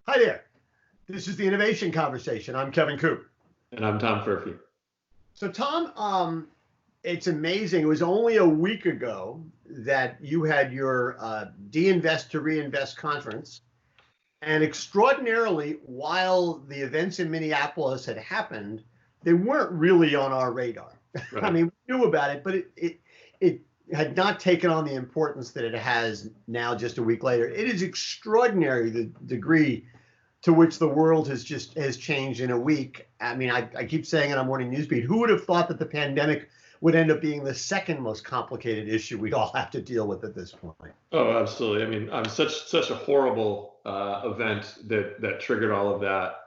Hi there. This is the Innovation Conversation. I'm Kevin Coupe. And I'm Tom Furphy. So, Tom, it's amazing. It was only a week ago that you had your De-Invest to Reinvest conference. And extraordinarily, while the events in Minneapolis had happened, they weren't really on our radar. I Right. mean, we knew about it, but it had not taken on the importance that it has now just a week later. It is extraordinary the degree to which the world has changed in a week. I mean, I keep saying it on Morning Newsbeat. Who would have thought that the pandemic would end up being the second most complicated issue we all have to deal with at this point? Oh, absolutely. I mean, such a horrible event that triggered all of that.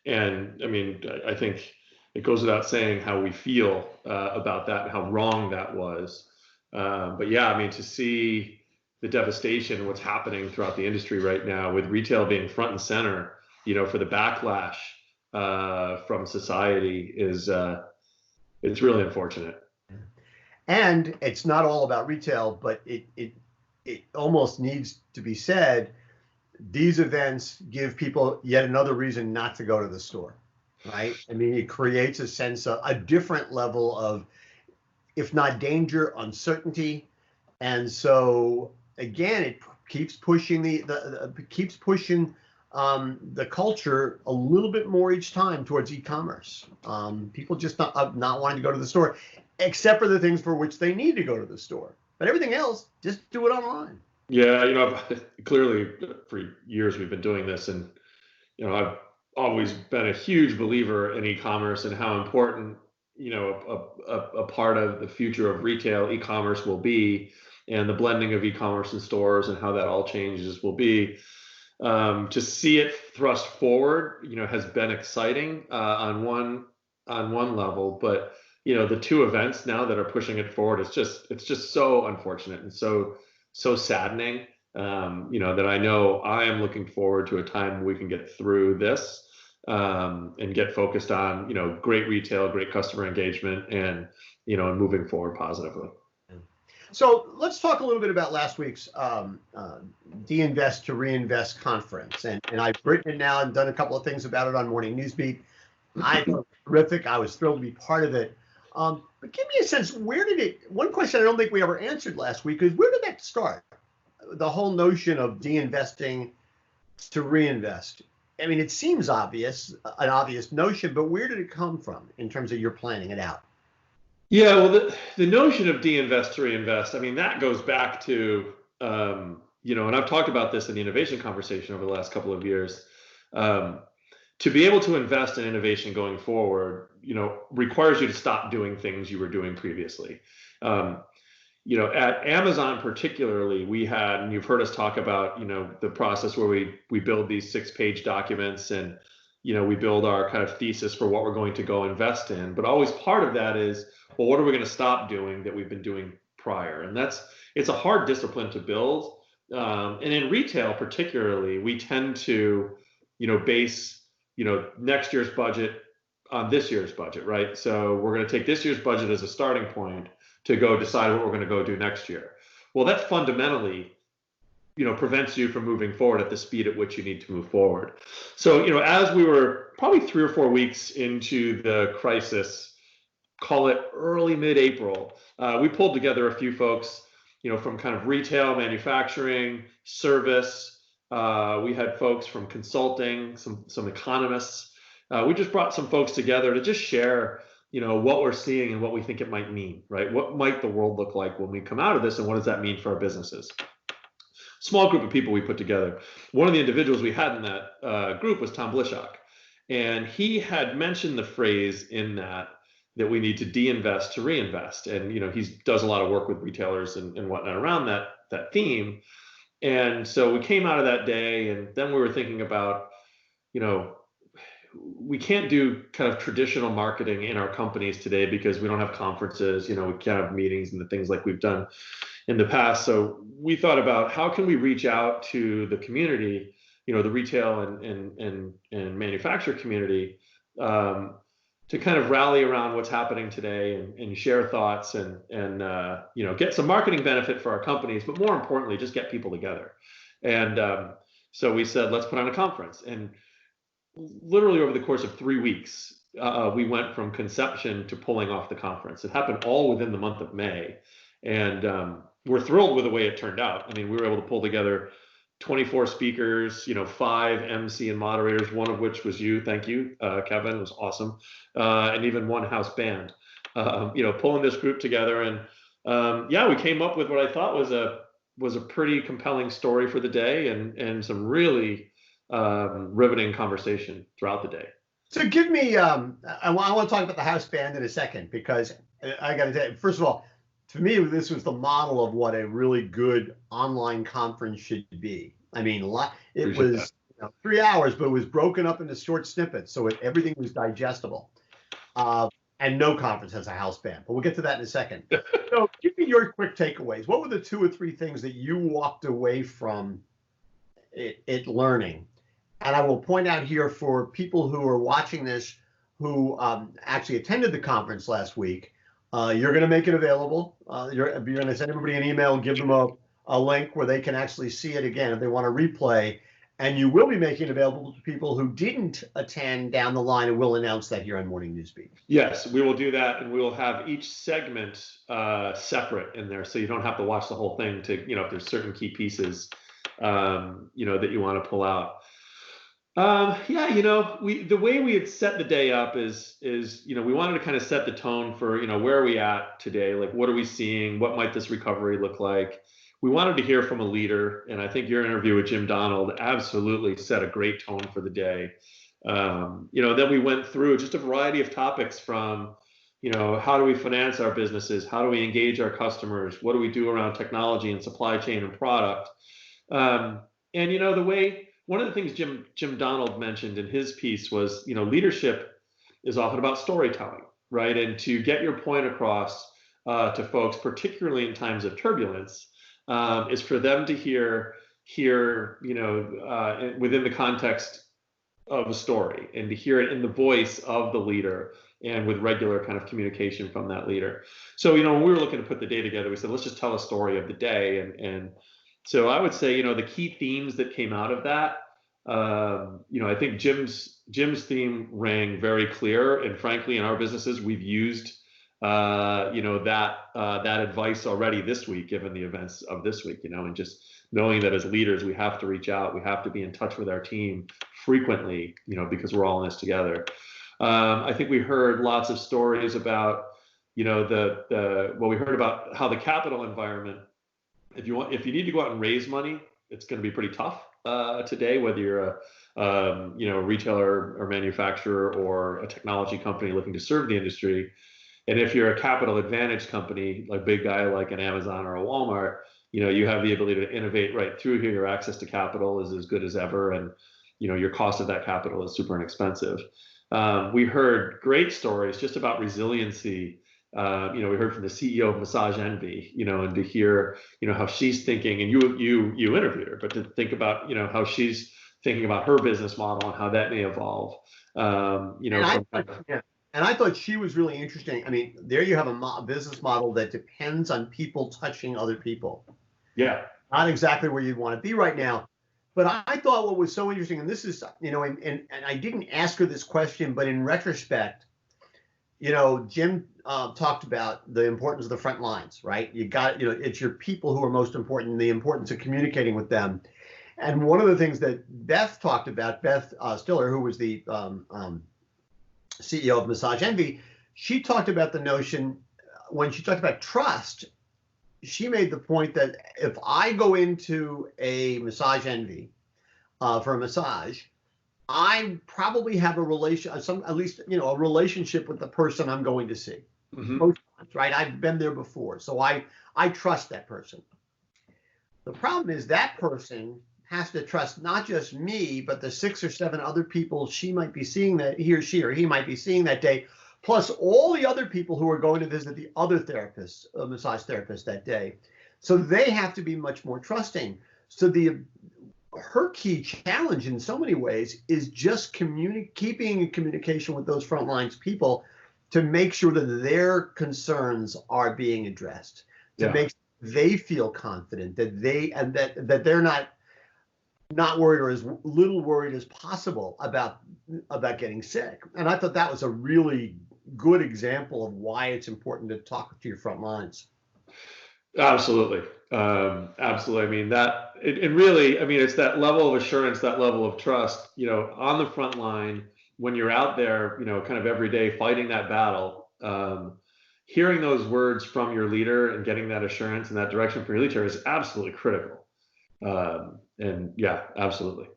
And I mean, I think it goes without saying how we feel about that and how wrong that was. But yeah, I mean, to see the devastation, what's happening throughout the industry right now, with retail being front and center, for the backlash from society is it's really unfortunate. And it's not all about retail, but it almost needs to be said. These events give people yet another reason not to go to the store, right? I mean, it creates a sense of a different level of, if not danger, uncertainty. And so again, it keeps pushing the culture a little bit more each time towards e-commerce. People just not wanting to go to the store, except for the things for which they need to go to the store. But everything else, just do it online. Yeah, clearly for years we've been doing this, and I've always been a huge believer in e-commerce and how important a part of the future of retail e-commerce will be, and the blending of e-commerce and stores and how that all changes will be. To see it thrust forward, has been exciting on one level, but the two events now that are pushing it forward, it's just so unfortunate and so saddening. That I know I am looking forward to a time we can get through this and get focused on great retail, great customer engagement, and and moving forward positively. So let's talk a little bit about last week's De-Invest to Reinvest conference. And I've written it now and done a couple of things about it on Morning Newsbeat. I thought it was terrific. I was thrilled to be part of it. But give me a sense, one question I don't think we ever answered last week is, where did that start? The whole notion of de-investing to reinvest. I mean, it seems obvious, an obvious notion, but where did it come from in terms of your planning it out? Yeah, well, the notion of de-invest to reinvest, I mean, that goes back to, and I've talked about this in the innovation conversation over the last couple of years. To be able to invest in innovation going forward, requires you to stop doing things you were doing previously. At Amazon particularly, we had, and you've heard us talk about, the process where we build these 6-page documents, and we build our kind of thesis for what we're going to go invest in. But always part of that is, well, what are we going to stop doing that we've been doing prior? And it's a hard discipline to build. And in retail particularly, we tend to, base, next year's budget on this year's budget, right? So we're going to take this year's budget as a starting point to go decide what we're going to go do next year. Well, that fundamentally, prevents you from moving forward at the speed at which you need to move forward. So, as we were probably 3 or 4 weeks into the crisis, call it early mid-April, we pulled together a few folks, from kind of retail, manufacturing, service. We had folks from consulting, some economists. We just brought some folks together to just share, what we're seeing and what we think it might mean, right? What might the world look like when we come out of this, and what does that mean for our businesses? Small group of people we put together. One of the individuals we had in that group was Tom Blishock, and he had mentioned the phrase in that we need to de-invest to reinvest. And he does a lot of work with retailers and whatnot around that theme. And so we came out of that day, and then we were thinking about, we can't do kind of traditional marketing in our companies today because we don't have conferences, we can't have meetings and the things like we've done in the past. So we thought about, how can we reach out to the community, the retail and manufacturer community, to kind of rally around what's happening today and share thoughts and get some marketing benefit for our companies, but more importantly, just get people together. And So we said, let's put on a conference. And literally over the course of 3 weeks, we went from conception to pulling off the conference. It happened all within the month of May. And we're thrilled with the way it turned out. I mean, we were able to pull together 24 speakers, 5 MC and moderators, one of which was you. Thank you, Kevin. It was awesome. And even one house band, pulling this group together. And we came up with what I thought was a pretty compelling story for the day, and some really riveting conversation throughout the day. So give me, I want to talk about the house band in a second, because I got to tell you, first of all, to me, this was the model of what a really good online conference should be. I mean, it was 3 hours, but it was broken up into short snippets, so everything was digestible. And no conference has a house band, but we'll get to that in a second. So give me your quick takeaways. What were the 2 or 3 things that you walked away from it learning? And I will point out here, for people who are watching this, who actually attended the conference last week, you're going to make it available. You're going to send everybody an email and give them a link where they can actually see it again if they want to replay. And you will be making it available to people who didn't attend down the line, and we'll announce that here on Morning Newsbeat. Yes, we will do that, and we will have each segment separate in there, so you don't have to watch the whole thing to, if there's certain key pieces, that you want to pull out. The way we had set the day up is we wanted to kind of set the tone for, where are we at today? Like, what are we seeing? What might this recovery look like? We wanted to hear from a leader, and I think your interview with Jim Donald absolutely set a great tone for the day. Then we went through just a variety of topics from, how do we finance our businesses? How do we engage our customers? What do we do around technology and supply chain and product? One of the things Jim Donald mentioned in his piece was, leadership is often about storytelling, right? And to get your point across to folks, particularly in times of turbulence, is for them to hear within the context of a story, and to hear it in the voice of the leader, and with regular kind of communication from that leader. So, when we were looking to put the day together, we said, let's just tell a story of the day. And so I would say, the key themes that came out of that, I think Jim's theme rang very clear. And frankly, in our businesses, we've used, that advice already this week, given the events of this week, and just knowing that as leaders, we have to reach out, we have to be in touch with our team frequently, because we're all in this together. I think we heard lots of stories about, we heard about how the capital environment, if you need to go out and raise money, it's going to be pretty tough today, whether you're a retailer or manufacturer or a technology company looking to serve the industry. And if you're a capital advantage company, like big guy like an Amazon or a Walmart, you have the ability to innovate right through here. Your access to capital is as good as ever, and your cost of that capital is super inexpensive. We heard great stories just about resiliency. We heard from the CEO of Massage Envy, and to hear, how she's thinking, and you interviewed her, but to think about, how she's thinking about her business model and how that may evolve. And I thought she was really interesting. I mean, there you have a business model that depends on people touching other people. Yeah. Not exactly where you'd want to be right now. But I thought what was so interesting, and this is, and I didn't ask her this question, but in retrospect, Jim talked about the importance of the front lines, right? You got, it's your people who are most important, and the importance of communicating with them. And one of the things that Beth talked about, Beth Stiller, who was the CEO of Massage Envy, she talked about the notion, when she talked about trust, she made the point that if I go into a Massage Envy for a massage, I probably have a relationship with the person I'm going to see. Mm-hmm. Most times, right? I've been there before, so I trust that person. The problem is that person has to trust not just me, but the 6 or 7 other people she might be seeing, that she or he might be seeing that day, plus all the other people who are going to visit the other therapists, massage therapist that day. So they have to be much more trusting. So her key challenge in so many ways is just keeping in communication with those front lines people to make sure that their concerns are being addressed, to make sure they feel confident that they're not not worried or as little worried as possible about getting sick. And I thought that was a really good example of why it's important to talk to your front lines. Absolutely. Absolutely. I mean, and really, I mean, it's that level of assurance, that level of trust, on the front line when you're out there, kind of every day fighting that battle. Hearing those words from your leader and getting that assurance and that direction from your leader is absolutely critical. And yeah, absolutely.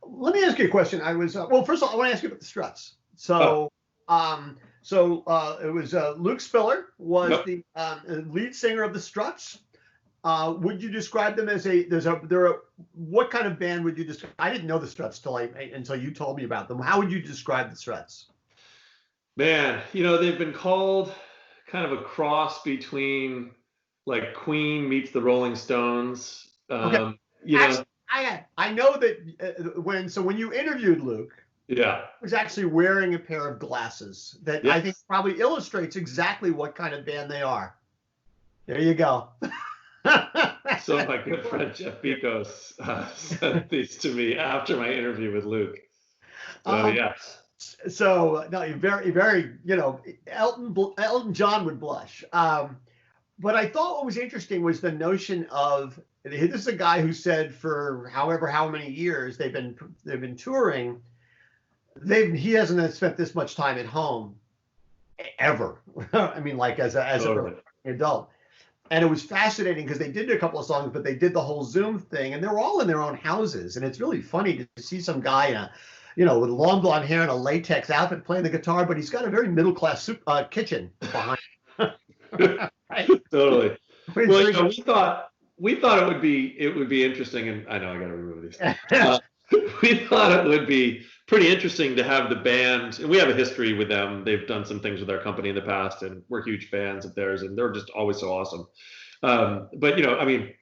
Let me ask you a question. Well, first of all, I want to ask you about the Struts. So, it was Luke Spiller was Yep. the lead singer of the Struts. Would you describe them as what kind of band would you describe? I didn't know the Struts until you told me about them. How would you describe the Struts? Man, they've been called kind of a cross between like Queen meets the Rolling Stones. Okay. Actually, I know that when you interviewed Luke, yeah, he was actually wearing a pair of glasses that yes. I think probably illustrates exactly what kind of band they are. There you go. So my good friend Jeff Bicos sent these to me after my interview with Luke. So yes. So no, very, very, Elton John would blush. But I thought what was interesting was the notion of this is a guy who said for how many years they've been touring, he hasn't spent this much time at home ever. I mean, like as an adult. And it was fascinating because they did a couple of songs, but they did the whole Zoom thing, and they were all in their own houses. And it's really funny to see some guy with long blonde hair and a latex outfit playing the guitar, but he's got a very middle class kitchen behind. Right? Totally. Well, we thought it would be interesting, and I know I got to remove these. We thought it would be pretty interesting to have the band, and we have a history with them. They've done some things with our company in the past, and we're huge fans of theirs, and they're just always so awesome. But I mean,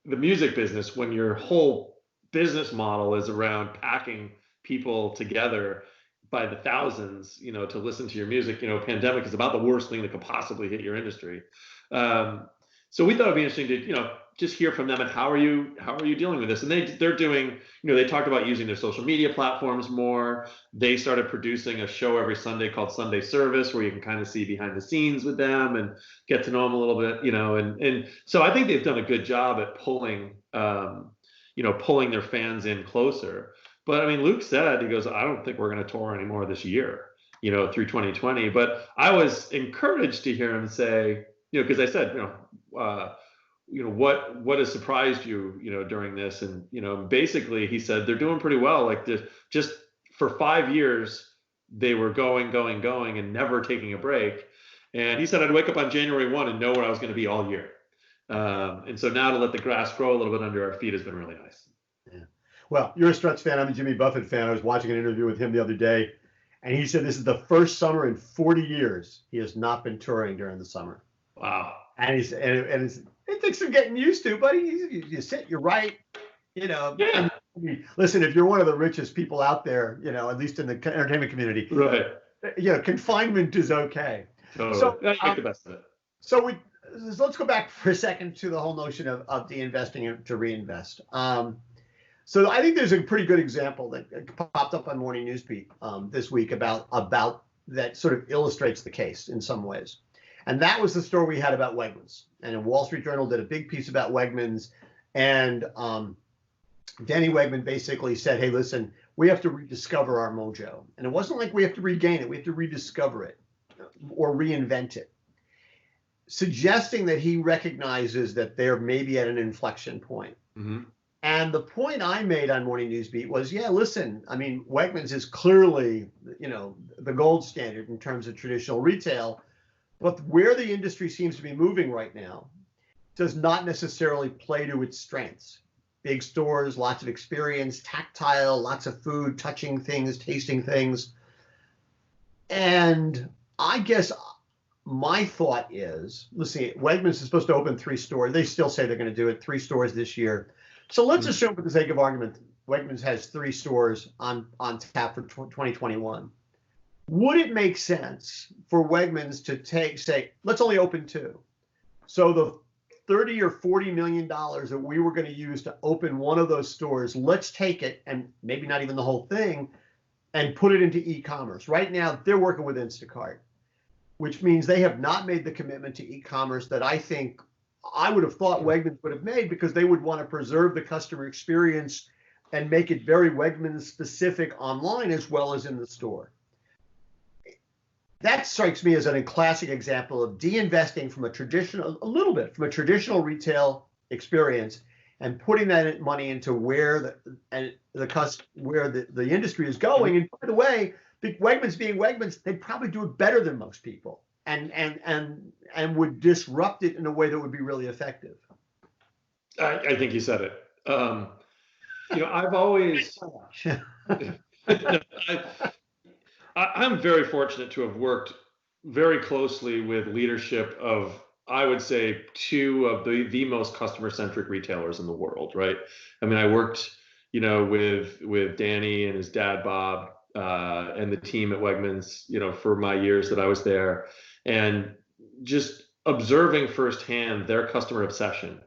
the music business, when your whole business model is around packing people together by the thousands, to listen to your music, pandemic is about the worst thing that could possibly hit your industry. So we thought it'd be interesting to, just hear from them and how are you dealing with this? And they're doing, they talked about using their social media platforms more. They started producing a show every Sunday called Sunday Service, where you can kind of see behind the scenes with them and get to know them a little bit, and so I think they've done a good job at pulling their fans in closer. But I mean, Luke said, he goes, I don't think we're going to tour anymore this year, through 2020. But I was encouraged to hear him say, because I said, what has surprised you, during this? And, basically he said, they're doing pretty well. Like just for 5 years, they were going and never taking a break. And he said, I'd wake up on January 1 and know where I was going to be all year. And so now to let the grass grow a little bit under our feet has been really nice. Yeah. Well, you're a Struts fan. I'm a Jimmy Buffett fan. I was watching an interview with him the other day, and he said this is the first summer in 40 years he has not been touring during the summer. Wow. And it takes some getting used to, buddy. You sit, you're right. Yeah. Listen, if you're one of the richest people out there, at least in the entertainment community, right. Confinement is okay. Totally. So I make the best of it. So let's go back for a second to the whole notion of de-investing to reinvest. So I think there's a pretty good example that popped up on Morning Newsbeat this week about that sort of illustrates the case in some ways. And that was the story we had about Wegmans. And the Wall Street Journal did a big piece about Wegmans. And Denny Wegman basically said, hey, listen, we have to rediscover our mojo. And it wasn't like we have to regain it. We have to rediscover it or reinvent it, suggesting that he recognizes that they're maybe at an inflection point. Mm-hmm. And the point I made on Morning Newsbeat was, yeah, listen, I mean, Wegmans is clearly, the gold standard in terms of traditional retail, but where the industry seems to be moving right now does not necessarily play to its strengths. Big stores, lots of experience, tactile, lots of food, touching things, tasting things. And I guess my thought is, let's see, Wegmans is supposed to open 3 stores. They still say they're going to do it, 3 stores this year. So let's assume, for the sake of argument, Wegmans has 3 stores on tap for 2021. Would it make sense for Wegmans to say, let's only open 2? So the $30 or $40 million that we were going to use to open one of those stores. Let's take it, and maybe not even the whole thing, and put it into e-commerce. Right now, they're working with Instacart, which means they have not made the commitment to e-commerce that I would have thought Wegmans would have made, because they would want to preserve the customer experience and make it very Wegmans specific online as well as in the store. That strikes me as a classic example of de-investing from a little bit from a traditional retail experience and putting that money into where the industry is going. And by the way, Wegmans being Wegmans, they'd probably do it better than most people, and would disrupt it in a way that would be really effective. I think you said it. I've always, I'm very fortunate to have worked very closely with leadership of, I would say, two of the most customer-centric retailers in the world, right? I mean, I worked, with Danny and his dad, Bob, and the team at Wegmans, for my years that I was there, and just observing firsthand their customer obsession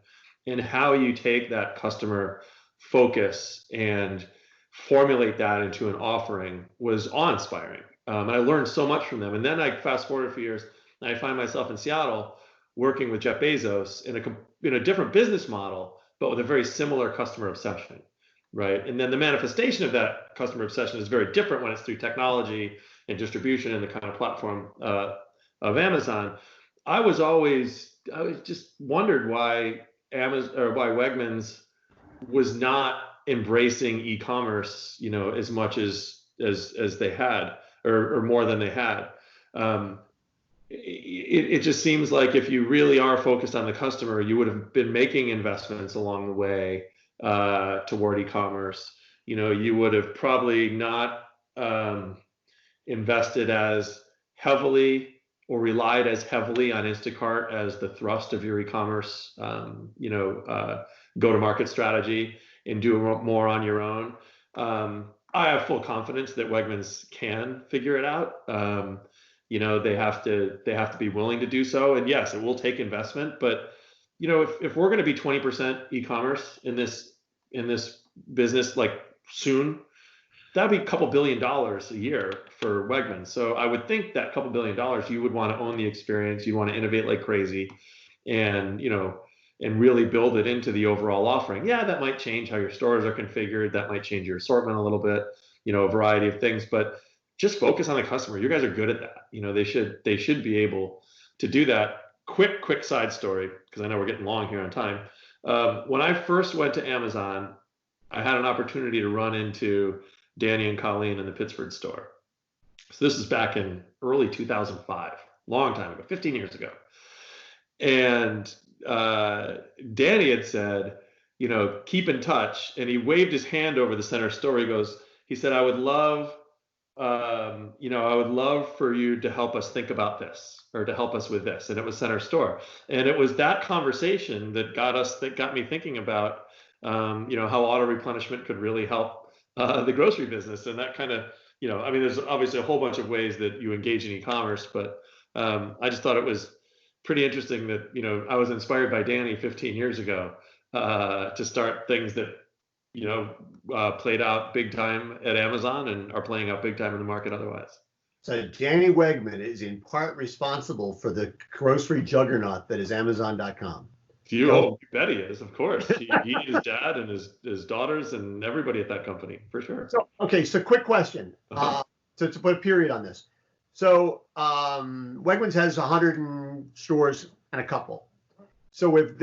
and how you take that customer focus and formulate that into an offering was awe-inspiring. And I learned so much from them. And then I fast forward a few years, and I find myself in Seattle working with Jeff Bezos in a different business model, but with a very similar customer obsession, right? And then the manifestation of that customer obsession is very different when it's through technology and distribution and the kind of platform of Amazon. I just wondered why Wegmans was not embracing e-commerce, as much as they had, or more than they had. It just seems like if you really are focused on the customer, you would have been making investments along the way toward e-commerce. You would have probably not invested as heavily or relied as heavily on Instacart as the thrust of your e-commerce, go-to-market strategy, and do more on your own. I have full confidence that Wegmans can figure it out. They have to be willing to do so. And yes, it will take investment, but if we're going to be 20% e-commerce in this business, like soon, that'd be a couple $2 billion a year for Wegmans. So I would think that couple $2 billion, you would want to own the experience. You want to innovate like crazy, and really build it into the overall offering. Yeah, that might change how your stores are configured. That might change your assortment a little bit, a variety of things, but just focus on the customer. You guys are good at that. They should be able to do that. Quick side story, because I know we're getting long here on time. When I first went to Amazon, I had an opportunity to run into Danny and Colleen in the Pittsburgh store. So this is back in early 2005, long time ago, 15 years ago. And Danny had said, keep in touch. And he waved his hand over the center store. He said, I would love for you to help us think about this, or to help us with this. And it was center store. And it was that conversation that got me thinking about, how auto replenishment could really help the grocery business. And that kind of, there's obviously a whole bunch of ways that you engage in e-commerce, but I just thought it was pretty interesting that, I was inspired by Danny 15 years ago to start things that, played out big time at Amazon and are playing out big time in the market otherwise. So Danny Wegman is in part responsible for the grocery juggernaut that is Amazon.com. You bet he is, of course. He his dad and his daughters and everybody at that company, for sure. So quick question, to put a period on this. So Wegmans has 100 stores and a couple. So if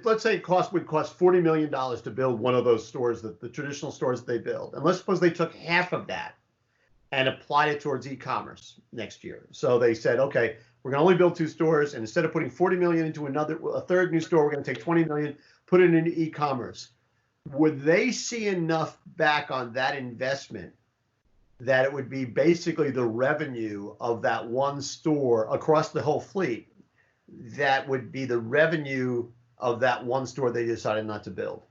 let's say would cost $40 million to build one of those stores, the traditional stores that they build, and let's suppose they took half of that and applied it towards e-commerce next year. So they said, okay, we're going to only build 2 stores, and instead of putting $40 million into a third new store, we're going to take $20 million, put it into e-commerce. Would they see enough back on that investment that it would be basically the revenue of that one store across the whole fleet? That would be the revenue of that one store they decided not to build?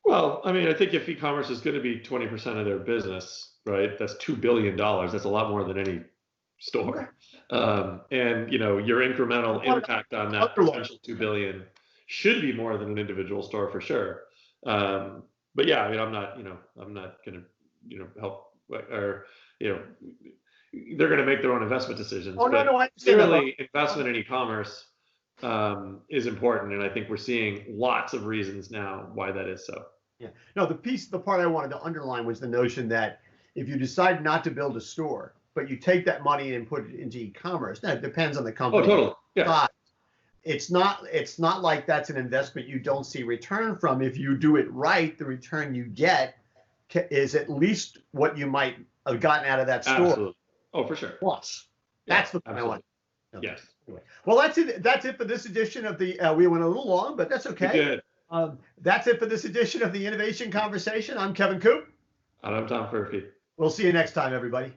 Well, I think if e-commerce is going to be 20% of their business, right, that's $2 billion. That's a lot more than any store. And your incremental impact on that potential $2 billion should be more than an individual store for sure. But yeah, I mean, I'm not going to, help, or, they're going to make their own investment decisions. Oh, no, but I understand that. clearly investment in e-commerce is important. And I think we're seeing lots of reasons now why that is so. Yeah. No, the part I wanted to underline was the notion that if you decide not to build a store, but you take that money and put it into e-commerce, that depends on the company. Oh, totally. Yeah. It's not like that's an investment you don't see return from. If you do it right, the return you get is at least what you might have gotten out of that store. Absolutely. Oh, for sure. Plus, that's the point I want. Okay. Yes. Anyway. Well, that's it. That's it for this edition of the. We went a little long, but that's okay. Good. That's it for this edition of the Innovation Conversation. I'm Kevin Coupe. And I'm Tom Furphy. We'll see you next time, everybody.